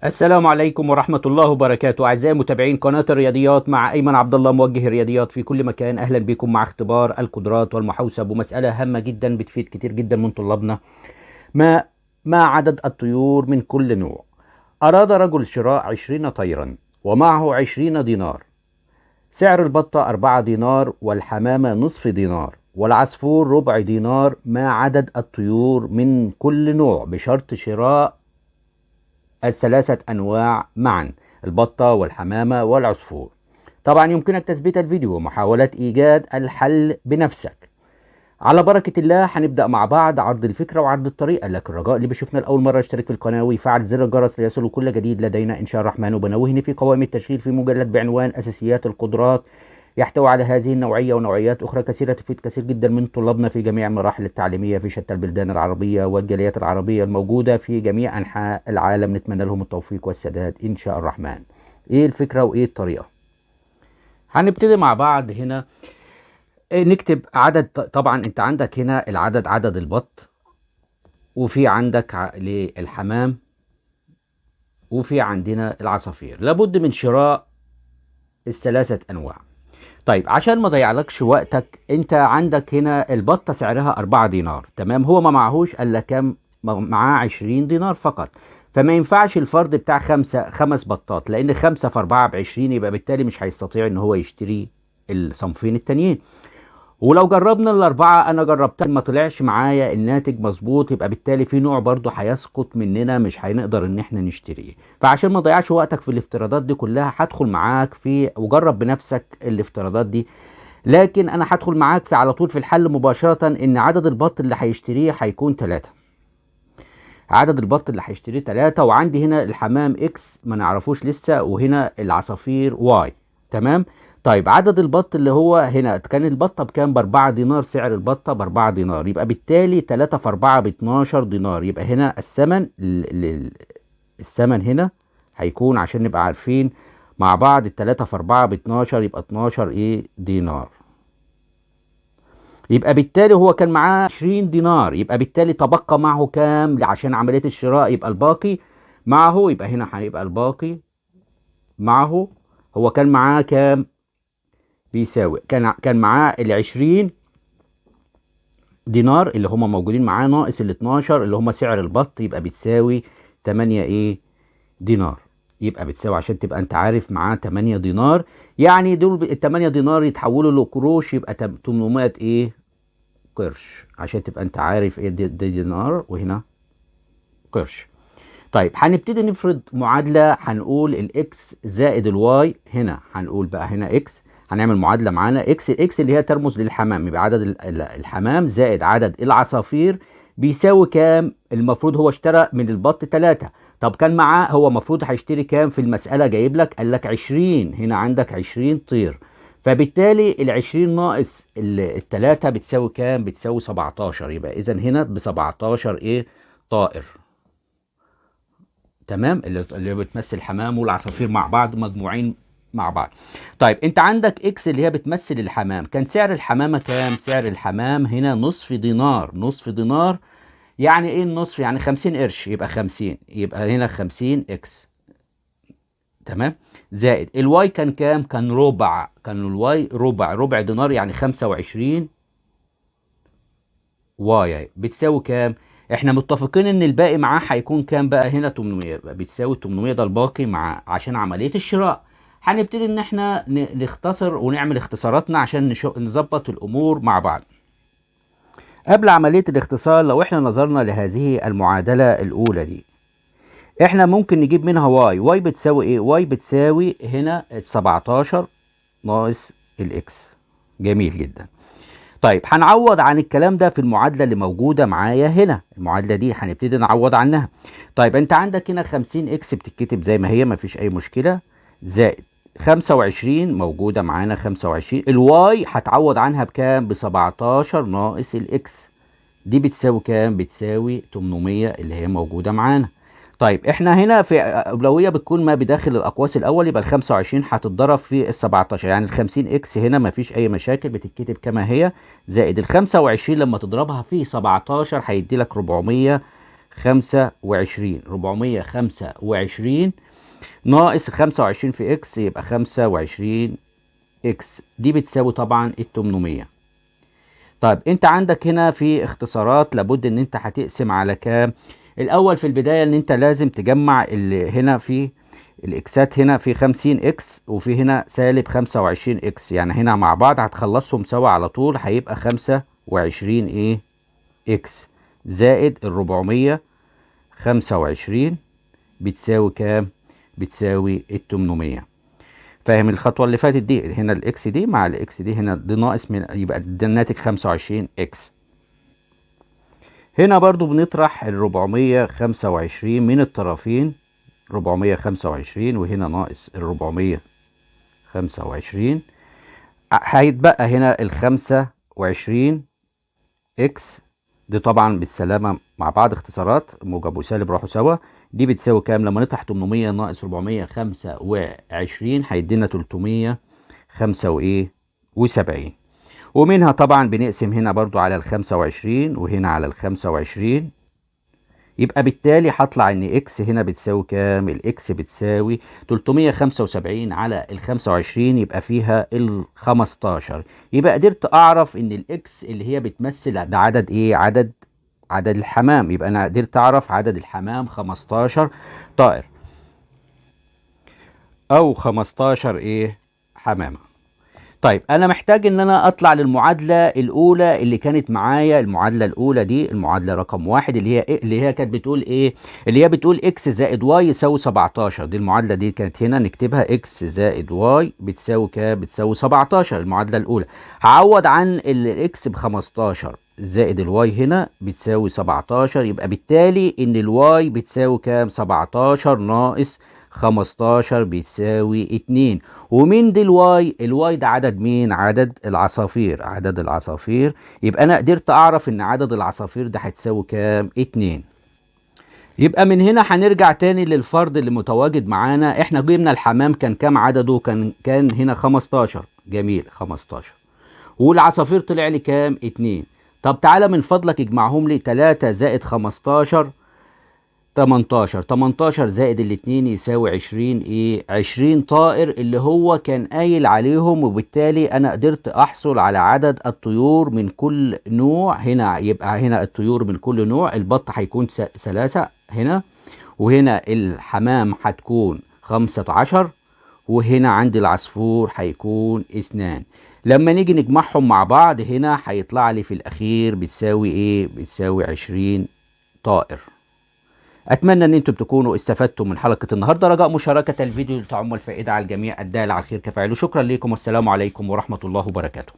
السلام عليكم ورحمة الله وبركاته. أعزائي متابعين قناة الرياضيات، مع أيمن عبد الله موجه الرياضيات في كل مكان. أهلا بكم مع اختبار القدرات والمحاسبة، ومسألة هامة جدا بتفيد كتير جدا من طلابنا. ما عدد الطيور من كل نوع؟ أراد رجل شراء 20 طيرا ومعه 20 دينار. سعر البطة 4 دينار، والحمامة نصف دينار، والعصفور ربع دينار. ما عدد الطيور من كل نوع بشرط شراء الثلاثة أنواع معا، البطة والحمامة والعصفور؟ طبعا يمكنك تثبيت الفيديو ومحاولة إيجاد الحل بنفسك. على بركة الله هنبدأ مع بعض عرض الفكرة وعرض الطريقة، لكن الرجاء اللي بيشوفنا لأول مرة يشترك في القناة ويفعل زر الجرس ليصله كل جديد لدينا إن شاء الرحمن. وبنوهني في قوائم التشغيل في مجلد بعنوان أساسيات القدرات، يحتوي على هذه النوعية ونوعيات أخرى كثيرة تفيد كثير جدا من طلابنا في جميع المراحل التعليمية في شتى البلدان العربية والجاليات العربية الموجودة في جميع أنحاء العالم. نتمنى لهم التوفيق والسداد إن شاء الرحمن. إيه الفكرة وإيه الطريقة؟ هنبتدي مع بعض هنا. نكتب عدد. طبعا أنت عندك هنا العدد، عدد البط، وفي عندك للحمام، وفي عندنا العصافير. لابد من شراء الثلاثة أنواع. طيب عشان ما ضيعلكش وقتك، انت عندك هنا البطة سعرها 4 دينار، تمام؟ هو ما معهوش الا كام؟ معاه 20 دينار فقط. فما ينفعش الفرد بتاع خمس بطات، لان 5 في 4 ب20، يبقى بالتالي مش هيستطيع ان هو يشتري الصنفين التانيين. ولو جربنا الأربعة، أنا جربتها ما طلعش معايا الناتج مظبوط، يبقى بالتالي في نوع برضو هيسقط مننا، مش هنقدر إن إحنا نشتريه. فعشان ما ضيعش وقتك في الافتراضات دي كلها، هدخل معاك في وجرب بنفسك الافتراضات دي. لكن أنا هدخل معاك في على طول في الحل مباشرة، إن عدد البط اللي هيشتريه هيكون 3. عدد البط اللي هيشتريه 3. وعندي هنا الحمام إكس ما نعرفوش لسه، وهنا العصافير واي. تمام. طيب عدد البط اللي هو هنا كان البطة بكام؟ ب4 دينار. سعر البطة ب4 دينار، يبقى بالتالي 3 في 4 ب12 دينار. يبقى هنا الثمن هنا هيكون، عشان نبقى عارفين مع بعض، 3 في 4 ب12، يبقى 12 دينار. يبقى بالتالي هو كان معاه 20 دينار، يبقى بالتالي تبقى معه كام عشان عملية الشراء؟ يبقى الباقي معه، يبقى هنا هيبقى الباقي معه. هو كان معاه كام؟ بيساوي كان معاه ال20 دينار اللي هم موجودين معاه، ناقص ال12 اللي هم سعر البط، يبقى بتساوي 8 دينار. يبقى بتساوي، عشان تبقى انت عارف، معاه 8 دينار. يعني دول ال8 دينار يتحولوا لقروش، يبقى 800 قرش، عشان تبقى انت عارف دي دينار وهنا قرش. طيب هنبتدي نفرض معادلة. هنقول الاكس زائد الواي. هنا هنقول بقى هنا اكس، هنعمل معادلة معانا اكس اللي هي ترمز للحمام، يبقى عدد الحمام زائد عدد العصافير بيساوي كام؟ المفروض هو اشترى من البط 3. طب كان معاه، هو المفروض هيشتري كام في المسألة؟ جايب لك قال لك 20. هنا عندك 20 طير، فبالتالي ال20 ناقص ال3 بتساوي كام؟ بتساوي 17. يبقى اذا هنا ب17 طائر. تمام. اللي بتمثل الحمام والعصافير مع بعض، مجموعين مع بعض. طيب انت عندك اكس اللي هي بتمثل الحمام، كان سعر الحمامة كام؟ سعر الحمام هنا نصف دينار. نصف دينار يعني ايه النصف؟ يعني 50 قرش، يبقى 50، يبقى هنا 50 اكس. تمام. زائد الواي كان كام؟ كان ربع. كان الواي ربع دينار، يعني 25 واي بتساوي كام؟ احنا متفقين ان الباقي معاه هيكون كام بقى؟ هنا 800، يبقى بتساوي 800 ده الباقي مع، عشان عملية الشراء. هنبتدي ان احنا نختصر ونعمل اختصاراتنا عشان نظبط الامور مع بعض. قبل عملية الاختصار، لو احنا نظرنا لهذه المعادلة الاولى دي، احنا ممكن نجيب منها واي بتساوي ايه؟ واي بتساوي هنا 17 ناقص الاكس. جميل جدا. طيب هنعوض عن الكلام ده في المعادلة اللي موجودة معايا هنا. المعادلة دي هنبتدي نعوض عنها. طيب انت عندك هنا 50 اكس بتتكتب زي ما هي، مفيش اي مشكلة، زائد 25 موجودة معانا 25. الواي هتعوض عنها بكام؟ ب17 ناقص الاكس. دي بتساوي كام؟ بتساوي 800 اللي هي موجودة معانا. طيب احنا هنا في اولويه بتكون ما بداخل الاقواس الاول، يبقى ال 25 هتتضرب في ال 17، يعني ال 50 اكس هنا ما فيش اي مشاكل، بتتكتب كما هي، زائد ال 25 لما تضربها في 17 هيدي لك 25. 425 ناقص 25 في اكس يبقى 25 اكس، دي بتساوي طبعا ال 800. طيب انت عندك هنا في اختصارات لابد ان انت هتقسم على كام. الاول في البدايه ان انت لازم تجمع اللي هنا في الاكسات، هنا في 50 اكس وفي هنا سالب 25 اكس، يعني هنا مع بعض هتخلصهم سوا على طول، هيبقى 25 ايه اكس زائد ال 425 بتساوي كام؟ بتساوي ال 800. فاهم الخطوه اللي فاتت دي؟ هنا الاكس دي مع الاكس دي، هنا دي ناقص من، يبقى ده الناتج 25 اكس. هنا برضو بنطرح ال 425 من الطرفين، 425 وهنا ناقص ال 425، هيتبقى هنا ال 25 اكس، دي طبعا بالسلامة مع بعض اختصارات موجب وسالب راحوا سوا. دي بتساوي كام؟ لما نطرح 800 ناقص 425 هيدينا 375. ومنها طبعا بنقسم هنا برضو على ال 25 وهنا على ال 25، يبقى بالتالي هطلع ان اكس هنا بتساوي كام؟ الاكس بتساوي 375 على ال 25، يبقى فيها ال 15. يبقى قدرت اعرف ان الاكس اللي هي بتمثل ده عدد ايه؟ عدد الحمام. يبقى انا قدرت اعرف عدد الحمام 15 طائر او 15 ايه حمامة. طيب انا محتاج ان انا اطلع للمعادله الاولى اللي كانت معايا. المعادله الاولى دي المعادله رقم 1 اللي هي إيه؟ اللي هي كانت بتقول ايه؟ اللي هي بتقول اكس زائد واي يساوي 17. دي المعادله دي كانت هنا نكتبها اكس زائد واي بتساوي كام؟ بتساوي 17. المعادله الاولى هعوض عن الاكس ب 15 زائد الواي هنا بتساوي 17، يبقى بالتالي ان الواي بتساوي كام؟ 17 ناقص 15 بيساوي 2. ومين دي الواي؟ الواي ده عدد مين؟ عدد العصافير، عدد العصافير. يبقى انا قدرت اعرف ان عدد العصافير ده هتساوي كام؟ 2. يبقى من هنا هنرجع تاني للفرض اللي متواجد معانا. احنا جبنا الحمام كان كام عدده؟ كان هنا 15. جميل، 15. والعصافير طلع لي كام؟ 2. طب تعالى من فضلك اجمعهم لي. 3 زائد 15 18. 18 زائد الاتنين يساوي 20 ايه؟ 20 طائر اللي هو كان قايل عليهم، وبالتالي انا قدرت احصل على عدد الطيور من كل نوع. هنا يبقى هنا الطيور من كل نوع، البط هيكون 3 هنا، وهنا الحمام هتكون 15، وهنا عند العصفور هيكون 2. لما نيجي نجمعهم مع بعض هنا هيطلع لي في الاخير بتساوي ايه؟ بتساوي 20 طائر. اتمنى ان انتم تكونوا استفدتم من حلقة النهاردة. رجاء مشاركة الفيديو لتعم الفائدة على الجميع. الدال على الخير كفاعل. شكرا لكم والسلام عليكم ورحمة الله وبركاته.